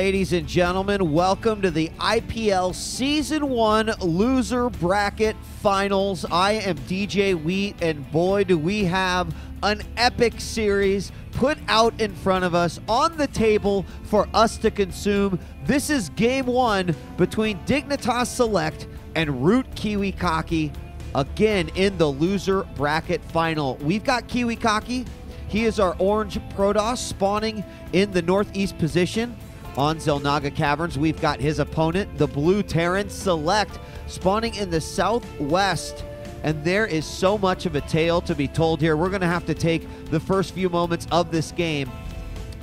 Ladies and gentlemen, welcome to the IPL Season 1 Loser Bracket Finals. I am DJ Wheat, and boy, do we have an epic series put out in front of us on the table for us to consume. This is Game 1 between dSeleCT and ROOTKiWiKaKi, again in the Loser Bracket Final. We've got Kiwikaki. He is our orange Protoss spawning in the northeast position on Xel'Naga Caverns. We've got his opponent, the blue Terran Select, spawning in the southwest. And there is so much of a tale to be told here. We're going to have to take the first few moments of this game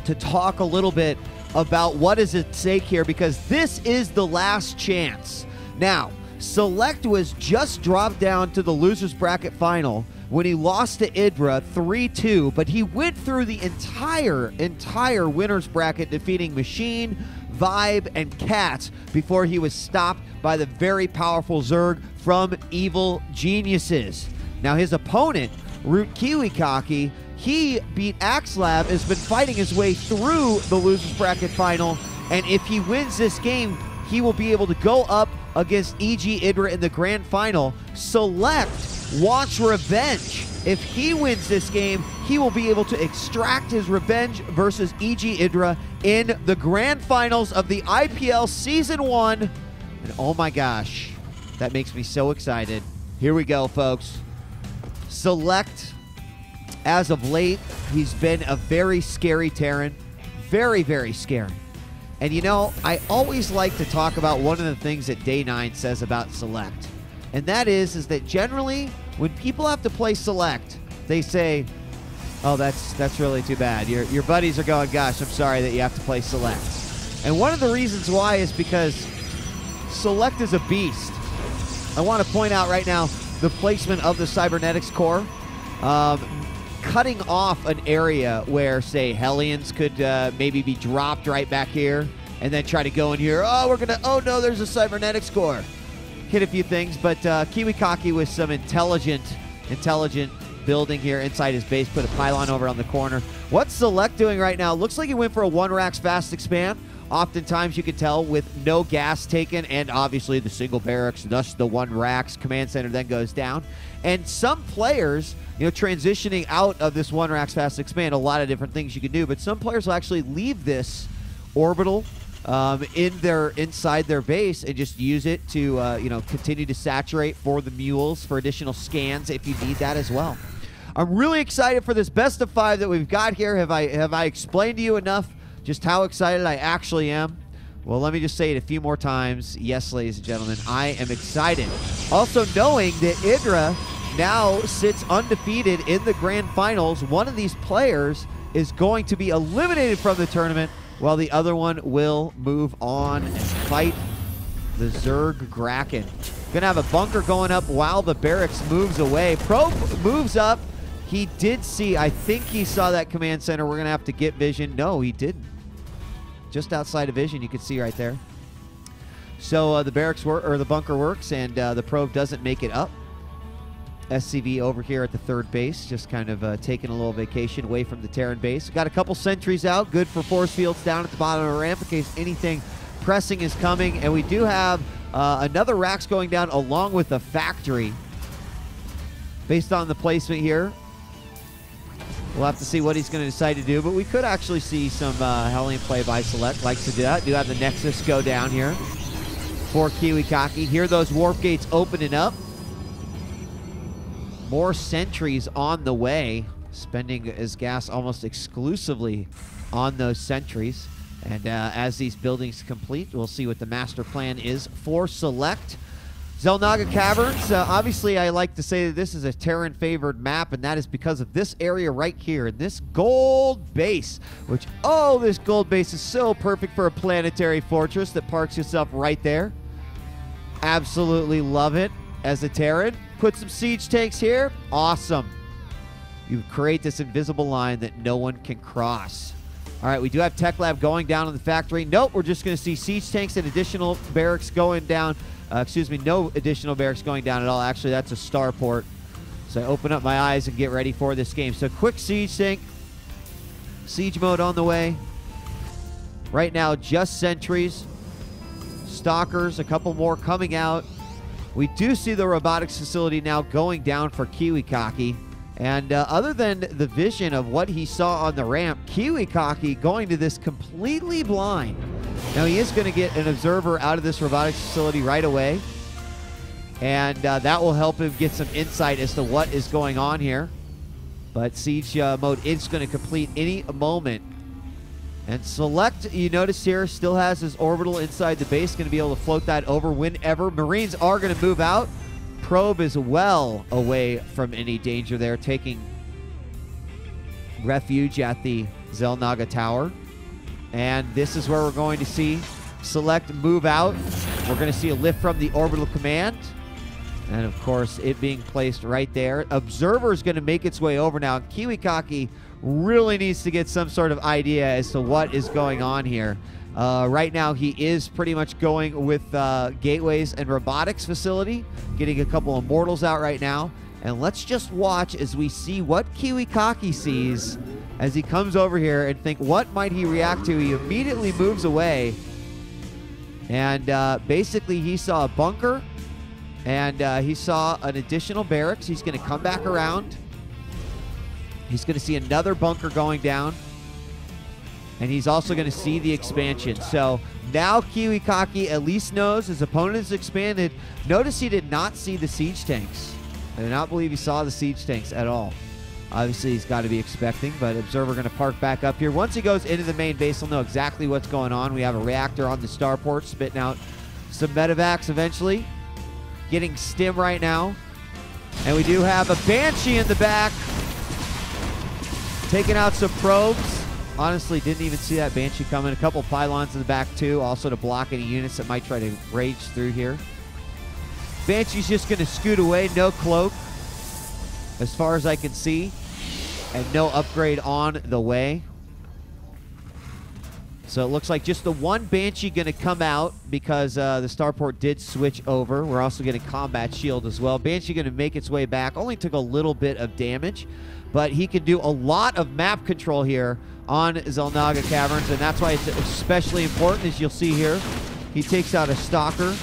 to talk a little bit about what is at stake here, because this is the last chance. Now, Select was just dropped down to the Losers Bracket Final when he lost to Idra 3-2, but he went through the entire winner's bracket, defeating Machine, Vibe, and Cats before he was stopped by the very powerful Zerg from Evil Geniuses. Now his opponent, ROOTKiWiKaKi, he beat Axlab, has been fighting his way through the Losers Bracket Final, and if he wins this game, he will be able to go up against EG Idra in the grand final. Select wants revenge. If he wins this game, he will be able to extract his revenge versus EG Idra in the grand finals of the IPL Season 1. And oh my gosh, that makes me so excited. Here we go, folks. Select, as of late, he's been a very scary Terran. Very, very scary. And you know, I always like to talk about one of the things that Day 9 says about Select. And that is that generally, when people have to play Select, they say, oh, that's really too bad. Your buddies are going, gosh, I'm sorry that you have to play Select. And one of the reasons why is because Select is a beast. I want to point out right now the placement of the Cybernetics core. Cutting off an area where, say, Hellions could maybe be dropped right back here and then try to go in here. Oh, no, there's a Cybernetics core. Hit a few things, but Kiwikaki with some intelligent building here inside his base. Put a pylon over on the corner. What's Select doing right now? Looks like he went for a 1-Rax fast expand. Oftentimes you can tell with no gas taken, and obviously the single barracks, thus the 1-Rax command center then goes down. And some players, you know, transitioning out of this 1-Rax fast expand, a lot of different things you can do, but some players will actually leave this orbital inside their base and just use it to you know, continue to saturate for the mules for additional scans if you need that as well. I'm really excited for this best of 5 that we've got here. Have I explained to you enough just how excited I actually am? Well, let me just say it a few more times. Yes, ladies and gentlemen, I am excited. Also knowing that Idra now sits undefeated in the grand finals. One of these players is going to be eliminated from the tournament, while the other one will move on and fight the Zerg Kraken. Gonna have a bunker going up while the barracks moves away. Probe moves up. He did see, I think he saw that command center. We're gonna have to get vision. No, he didn't. Just outside of vision, you can see right there. So the barracks work, or the bunker works, and the probe doesn't make it up. SCV over here at the third base, just kind of taking a little vacation away from the Terran base. Got a couple sentries out, good for force fields down at the bottom of the ramp in case anything pressing is coming. And we do have another Rax going down along with the factory. Based on the placement here, we'll have to see what he's going to decide to do, but we could actually see some Hellion play by Select. Likes to do that. Do have the Nexus go down here for Kiwikaki. Hear those warp gates opening up. More sentries on the way, spending his gas almost exclusively on those sentries. And as these buildings complete, we'll see what the master plan is for Select. Xel'Naga Caverns, obviously I like to say that this is a Terran-favored map, and that is because of this area right here, this gold base, which, oh, this gold base is so perfect for a planetary fortress that parks yourself right there. Absolutely love it as a Terran. Put some siege tanks here. Awesome. You create this invisible line that no one can cross. All right, we do have Tech Lab going down in the factory. Nope, we're just going to see siege tanks and additional barracks going down. Excuse me, no additional barracks going down at all. Actually, that's a starport. So I open up my eyes and get ready for this game. So quick siege tank. Siege mode on the way. Right now, just sentries, stalkers, a couple more coming out. We do see the robotics facility now going down for KiWiKaKi. And other than the vision of what he saw on the ramp, KiWiKaKi going to this completely blind. Now, he is going to get an observer out of this robotics facility right away. And that will help him get some insight as to what is going on here. But siege mode is going to complete any moment. And Select, you notice here, still has his orbital inside the base, going to be able to float that over whenever. Marines are going to move out. Probe is well away from any danger there, taking refuge at the Xel'Naga Tower. And this is where we're going to see Select move out. We're going to see a lift from the orbital command. And, of course, it being placed right there. Observer is going to make its way over now. KiWiKaKi really needs to get some sort of idea as to what is going on here. Right now, he is pretty much going with gateways and robotics facility, getting a couple of mortals out right now. And let's just watch as we see what KiWiKaKi sees as he comes over here and think, what might he react to? He immediately moves away. And basically, he saw a bunker, and he saw an additional barracks. He's going to come back around. He's going to see another bunker going down. And he's also going to see the expansion. So now KiWiKaKi at least knows his opponent is expanded. Notice he did not see the siege tanks. I do not believe he saw the siege tanks at all. Obviously, he's got to be expecting, but Observer going to park back up here. Once he goes into the main base, he'll know exactly what's going on. We have a reactor on the starport spitting out some medevacs eventually. Getting stim right now. And we do have a Banshee in the back. Taking out some probes. Honestly, didn't even see that Banshee coming. A couple pylons in the back, too, also to block any units that might try to rage through here. Banshee's just going to scoot away. No cloak, as far as I can see. And no upgrade on the way. So it looks like just the one Banshee going to come out because the starport did switch over. We're also getting combat shield as well. Banshee going to make its way back. Only took a little bit of damage, but he can do a lot of map control here on Xel'Naga Caverns, and that's why it's especially important, as you'll see here. He takes out a stalker.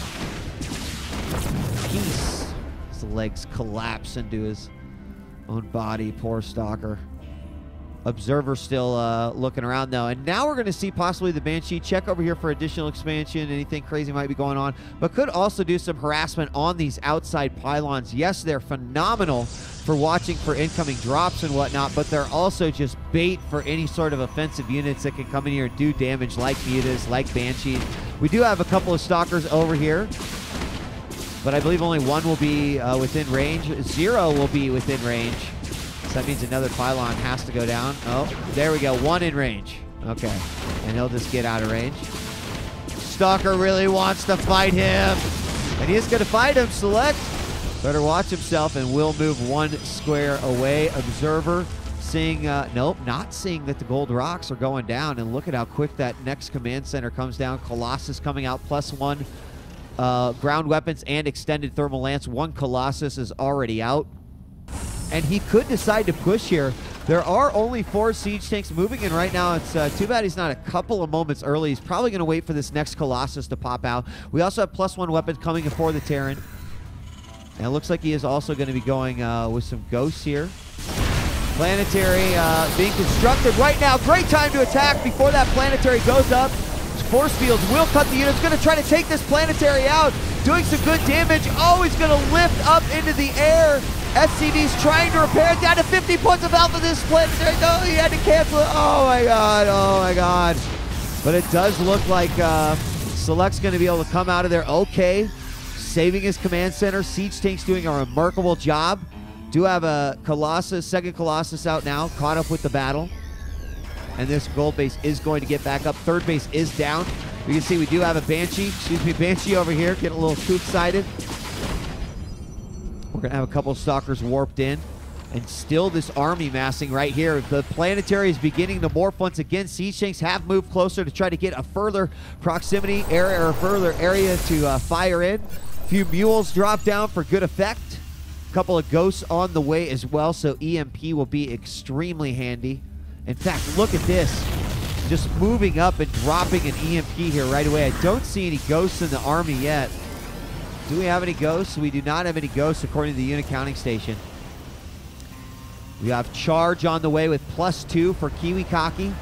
His legs collapse into his own body. Poor stalker. Observer still looking around, though. And now we're going to see possibly the Banshee check over here for additional expansion. Anything crazy might be going on. But could also do some harassment on these outside pylons. Yes, they're phenomenal for watching for incoming drops and whatnot, but they're also just bait for any sort of offensive units that can come in here and do damage, like mutas, like Banshees. We do have a couple of stalkers over here, but I believe only one will be within range. 0 will be within range. So that means another pylon has to go down. Oh, there we go. 1 in range. Okay. And he'll just get out of range. Stalker really wants to fight him. And he is going to fight him. Select. Better watch himself and will move 1 square away. Observer seeing, nope, not seeing that the gold rocks are going down. And look at how quick that next command center comes down. Colossus coming out, +1 ground weapons and extended thermal lance. 1 Colossus is already out. And he could decide to push here. There are only 4 siege tanks moving in right now. It's too bad he's not a couple of moments early. He's probably going to wait for this next Colossus to pop out. We also have +1 weapons coming in for the Terran. And it looks like he is also going to be going with some ghosts here. Planetary being constructed right now. Great time to attack before that Planetary goes up. Force fields will cut the units. Going to try to take this Planetary out. Doing some good damage. Oh, he's going to lift up into the air. SCV's trying to repair. Down to 50 points of health of this Planetary. No, he had to cancel it. Oh my god. Oh my god. But it does look like Select's going to be able to come out of there okay. Saving his command center. Siege tanks doing a remarkable job. Do have a Colossus, second Colossus out now. Caught up with the battle. And this gold base is going to get back up. Third base is down. You can see we do have a Banshee. Excuse me, Banshee over here. Getting a little too excited. We're going to have a couple of stalkers warped in. And still this army massing right here. The Planetary is beginning to morph once again. Siege tanks have moved closer to try to get a further proximity area or further area to fire in. A few mules drop down for good effect. A couple of ghosts on the way as well, so EMP will be extremely handy. In fact, look at this. just moving up and dropping an EMP here right away. I don't see any ghosts in the army yet. Do we have any ghosts? We do not have any ghosts according to the unit counting station. We have charge on the way with +2 for KiWiKaKi.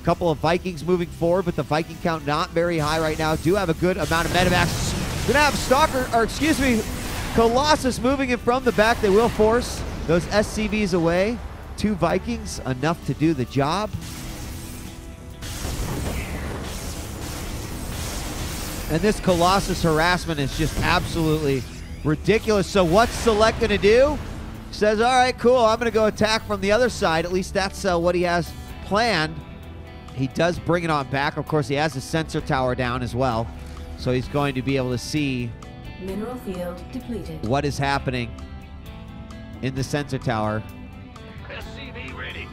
A couple of Vikings moving forward, but the Viking count not very high right now. Do have a good amount of medevacs. Gonna have Stalker, or excuse me, Colossus moving in from the back. They will force those SCVs away. 2 Vikings, enough to do the job. And this Colossus harassment is just absolutely ridiculous. So what's Select gonna do? Says, all right, cool, I'm gonna go attack from the other side. At least that's what he has planned. He does bring it on back. Of course, he has a sensor tower down as well. So he's going to be able to see mineral field depleted. What is happening in the sensor tower. SCV ready.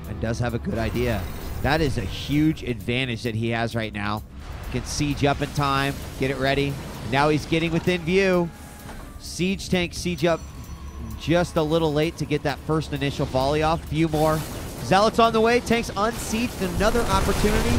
And does have a good idea. That is a huge advantage that he has right now. Can siege up in time, get it ready. Now he's getting within view. Siege tank, siege up just a little late to get that first initial volley off. Few more. Zealots on the way, tanks unsieged, another opportunity.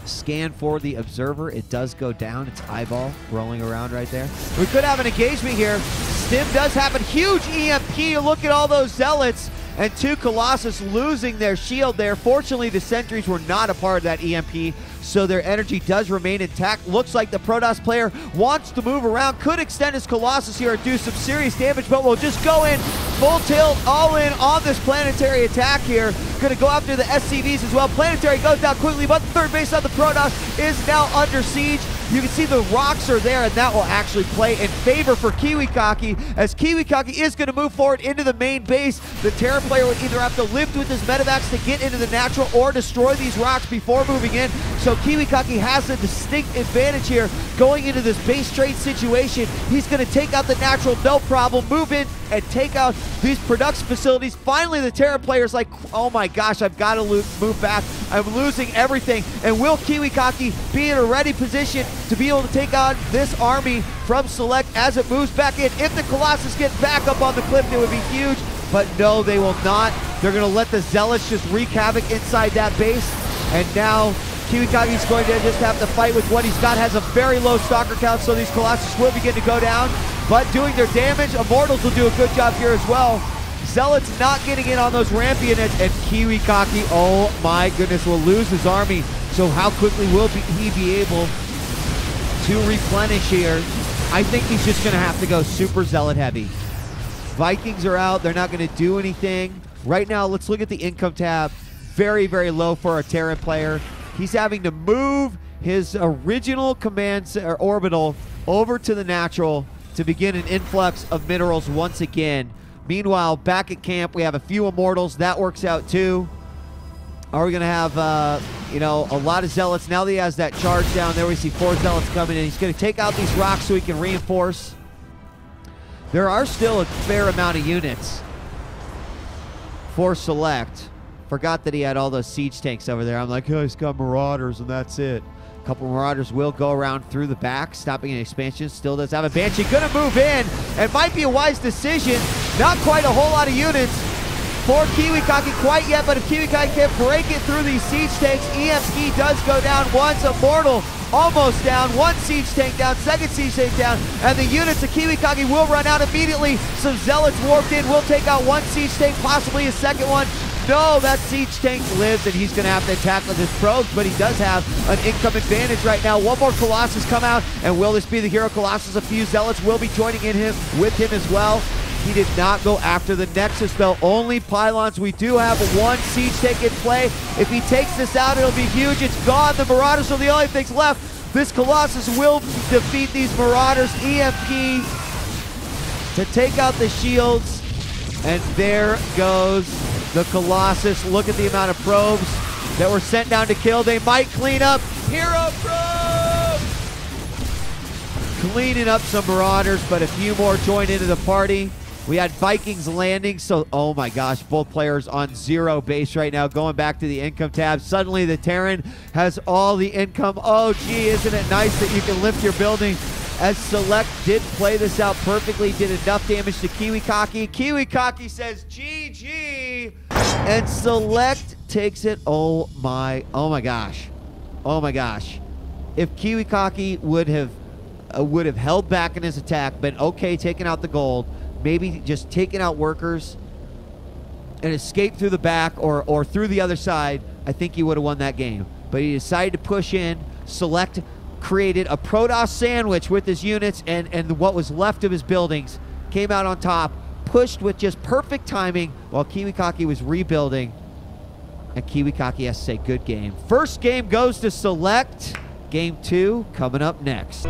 Scan for the observer, it does go down. It's eyeball rolling around right there. We could have an engagement here. Stim does happen, huge EMP. Look at all those zealots. And 2 Colossus losing their shield there. Fortunately, the sentries were not a part of that EMP, so their energy does remain intact. Looks like the Protoss player wants to move around, could extend his Colossus here and do some serious damage, but we'll just go in full tilt, all in on this Planetary attack here. Gonna go after the SCVs as well. Planetary goes down quickly, but the third base on the Protoss is now under siege. You can see the rocks are there, and that will actually play in favor for KiWiKaKi, as KiWiKaKi is going to move forward into the main base. The Terra player would either have to lift with his medevacs to get into the natural or destroy these rocks before moving in. So KiWiKaKi has a distinct advantage here going into this base trade situation. He's going to take out the natural, no problem, move in and take out these production facilities. Finally, the Terra player's like, oh my gosh, I've got to move back. I'm losing everything. And will KiWiKaKi be in a ready position to be able to take on this army from Select as it moves back in? If the Colossus get back up on the cliff, it would be huge. But no, they will not. They're going to let the Zealots just wreak havoc inside that base. And now KiWiKaKi is going to just have to fight with what he's got. Has a very low Stalker count, so these Colossus will begin to go down. But doing their damage, Immortals will do a good job here as well. Zealots not getting in on those ramp units, and KiWiKaKi, oh my goodness, will lose his army. So how quickly will he be able to replenish here? I think he's just going to have to go super Zealot heavy. Vikings are out. They're not going to do anything. Right now, let's look at the income tab. Very, very low for our Terran player. He's having to move his original command or orbital over to the natural to begin an influx of minerals once again. Meanwhile, back at camp, we have a few Immortals. That works out too. Are we going to have, you know, a lot of Zealots? Now that he has that charge down there, we see 4 Zealots coming in. He's going to take out these rocks so he can reinforce. There are still a fair amount of units for Select. Forgot that he had all those siege tanks over there. I'm like, oh, he's got Marauders, and that's it. A couple Marauders will go around through the back, stopping an expansion. Still does have a Banshee. Gonna move in, and might be a wise decision. Not quite a whole lot of units for KiWiKaKi quite yet, but if KiWiKaKi can break it through these siege tanks, EMP does go down once. Immortal almost down. 1 siege tank down, 2nd siege tank down, and the units of KiWiKaKi will run out immediately. Some Zealots warped in, will take out 1 siege tank, possibly a 2nd one. No, that siege tank lives, and he's going to have to attack with his probes, but he does have an income advantage right now. 1 more Colossus come out, and will this be the hero Colossus? A few Zealots will be joining in with him as well. He did not go after the Nexus, though. Only pylons. We do have 1 siege tank in play. If he takes this out, it'll be huge. It's gone. The Marauders are the only things left. This Colossus will defeat these Marauders. EMP to take out the shields, and there goes the Colossus. Look at the amount of probes that were sent down to kill. They might clean up. Hero probes! Cleaning up some Marauders, but a few more join into the party. We had Vikings landing, so oh my gosh, both players on 0 base right now. Going back to the income tab. Suddenly the Terran has all the income. Oh gee, isn't it nice that you can lift your building? As Select did play this out perfectly, did enough damage to KiWiKaKi. KiWiKaKi says GG. And Select takes it. Oh my gosh. Oh my gosh. If KiWiKaKi would have held back in his attack, been okay taking out the gold, maybe just taking out workers and escaped through the back or through the other side, I think he would have won that game. But he decided to push in. Select created a Protoss sandwich with his units and what was left of his buildings, came out on top, pushed with just perfect timing while KiWiKaKi was rebuilding. And KiWiKaKi has to say good game. First game goes to Select. Game 2 coming up next.